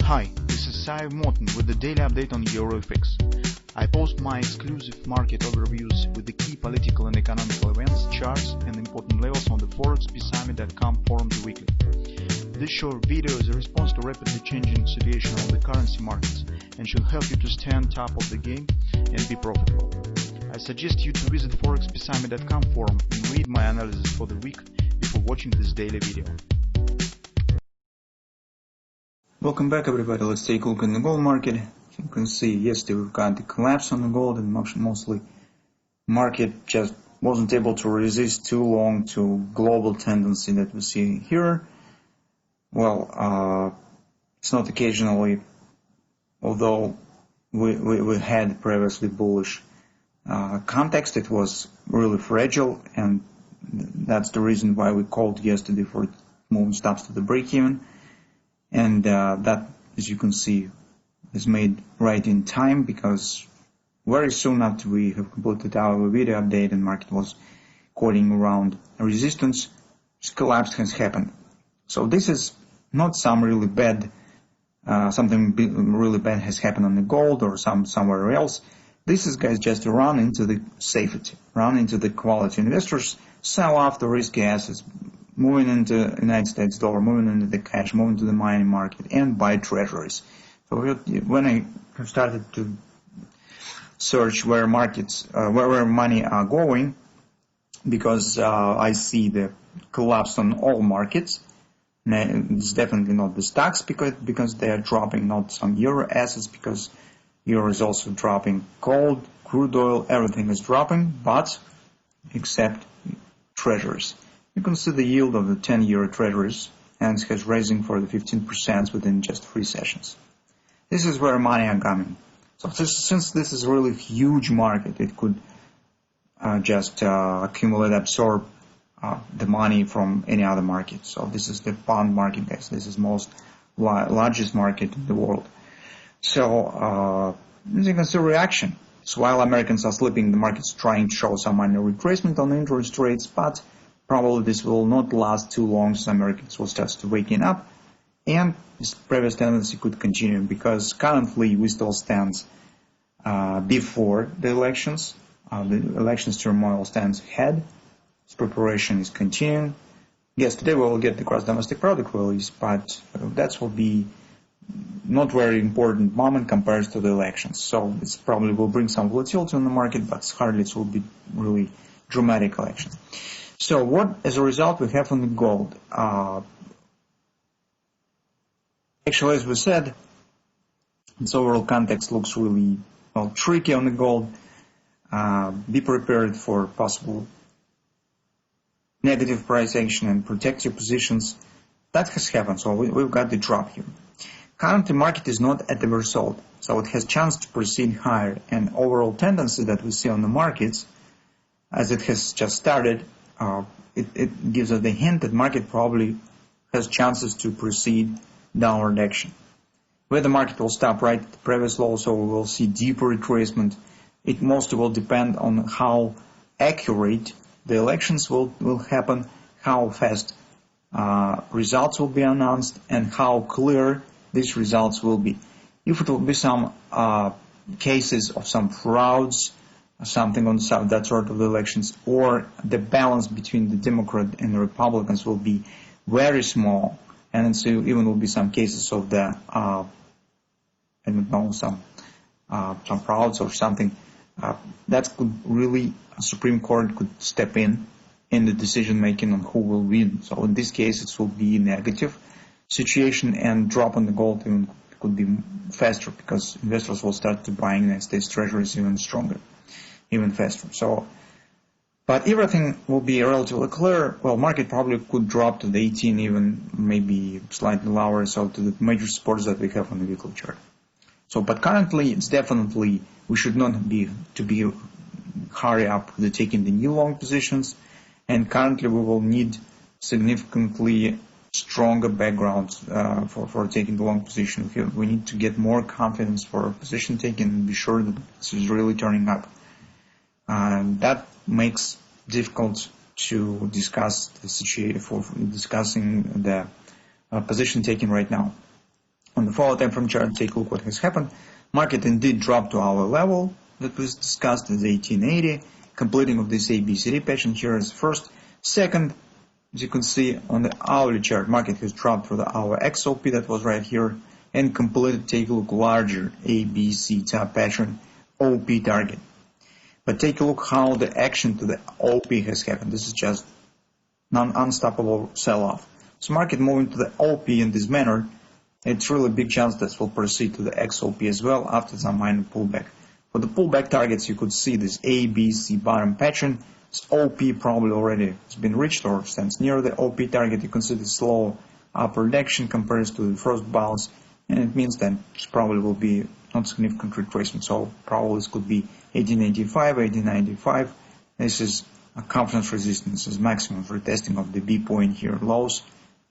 Hi, this is Sive Morten with the daily update on EuroFX. I post my exclusive market overviews with the key political and economical events, charts and important levels on the ForexPeaceArmy.com forums weekly. This short video is a response to rapidly changing situation on the currency markets and should help you to stay on top of the game and be profitable. I suggest you to visit ForexPeaceArmy.com forum and read my analysis for the week before watching this daily video. Welcome back, everybody. Let's take a look in the gold market. You can see yesterday we've got the collapse on the gold, and mostly market just wasn't able to resist too long to global tendency that we see here. Well, it's not occasionally, although we had previously bullish context. It was really fragile, and that's the reason why we called yesterday for moving stops to the break-even. And that, as you can see, is made right in time, because very soon after we have completed our video update and market was quoting around resistance, this collapse has happened. So this is not some really bad, something really bad has happened on the gold or somewhere else. This is, guys, just a run into the safety, run into the quality. Investors sell off the risky assets, moving into United States dollar, moving into the cash, moving to the money market, and buy treasuries. So when I started to search where markets, where money are going, because I see the collapse on all markets. It's definitely not the stocks because they are dropping, not some euro assets because euro is also dropping. Gold, crude oil, everything is dropping, but except treasuries. You can see the yield of the 10-year treasuries, and it has rising for the 15% within just 3 sessions. This is where money are coming. So since this is a really huge market, it could just accumulate, absorb the money from any other market. So this is the bond market, guys. This is largest market in the world. So as you can see, reaction. So while Americans are sleeping, the market's trying to show some minor retracement on the interest rates, but probably this will not last too long, so Americans will start to waking up, and this previous tendency could continue, because currently we still stand before the elections. The elections turmoil stands ahead. This preparation is continuing. Yes, today we will get the gross domestic product release, but that will be not very important moment compared to the elections. So this probably will bring some volatility on the market, but hardly it will be really dramatic election. So what, as a result, we have on the gold? Actually, as we said, its overall context looks really tricky on the gold. Be prepared for possible negative price action and protect your positions. That has happened, so we've got the drop here. Currently, the market is not at the result, so it has chance to proceed higher. And overall tendency that we see on the markets, as it has just started, it gives us the hint that market probably has chances to proceed downward action. Where the market will stop right at the previous low, so we will see deeper retracement. It mostly will depend on how accurate the elections will happen, how fast results will be announced, and how clear these results will be. If it will be some cases of some frauds, something on that sort of elections, or the balance between the Democrat and the Republicans will be very small, and so even will be some cases of the I don't know, some frauds or something, that could really, Supreme Court could step in the decision making on who will win. So in this case it will be a negative situation, and drop on the gold even could be faster, because investors will start to buying United States treasuries even stronger, even faster. So, but everything will be relatively clear. Well, market probably could drop to the 18, even maybe slightly lower, so to the major supports that we have on the weekly chart. So, but currently it's definitely, we should not be hurry up with taking the new long positions, and currently we will need significantly stronger backgrounds for taking the long position. We need to get more confidence for position taking and be sure that this is really turning up. That makes difficult to discuss the situation for discussing the position taking right now. On the follow time frame chart, take a look what has happened. Market indeed dropped to our level that was discussed as 1880, completing of this ABCD pattern here is first. Second, as you can see on the hourly chart, market has dropped for our XOP that was right here and completed, take a look, larger ABC top pattern OP target. But take a look how the action to the OP has happened. This is just non-unstoppable sell-off. So market moving to the OP in this manner, it's really a big chance that will proceed to the XOP as well after some minor pullback. For the pullback targets, you could see this ABC bottom pattern. This OP probably already has been reached or stands near the OP target. You can see the slow upward action compares to the first bounce, and it means that this probably will be not significant retracement. So probably this could be 1885, 1895. This is a confidence resistance as maximum for testing of the B point here lows,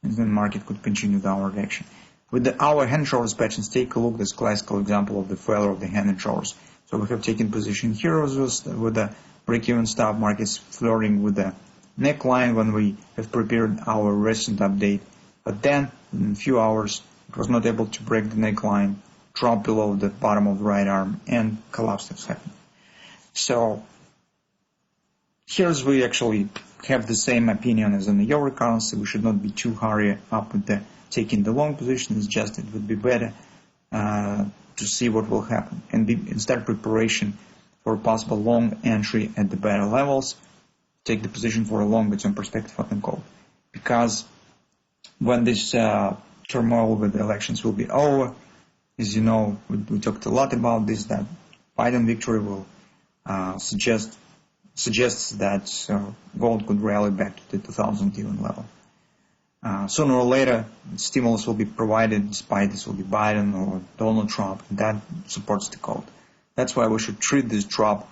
and then market could continue downward action. With the hour hand and shoulders patterns, take a look at this classical example of the failure of the hand and shoulders. So we have taken position here with the break-even stop, markets flirting with the neckline when we have prepared our recent update. But then, in a few hours, it was not able to break the neckline, drop below the bottom of the right arm, and collapse has happened. So, here's we actually have the same opinion as in the euro currency. We should not be too hurry up with the taking the long position. It's just it would be better to see what will happen and start preparation for a possible long entry at the better levels. Take the position for a longer term perspective, what I call, because when this turmoil with the elections will be over, as you know, we talked a lot about this, that Biden victory will suggests that gold could rally back to the 2000 even level. Sooner or later, stimulus will be provided, despite this will be Biden or Donald Trump, and that supports the gold. That's why we should treat this drop,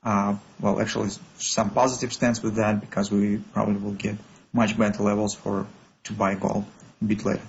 well, actually, some positive stance with that, because we probably will get much better levels to buy gold a bit later.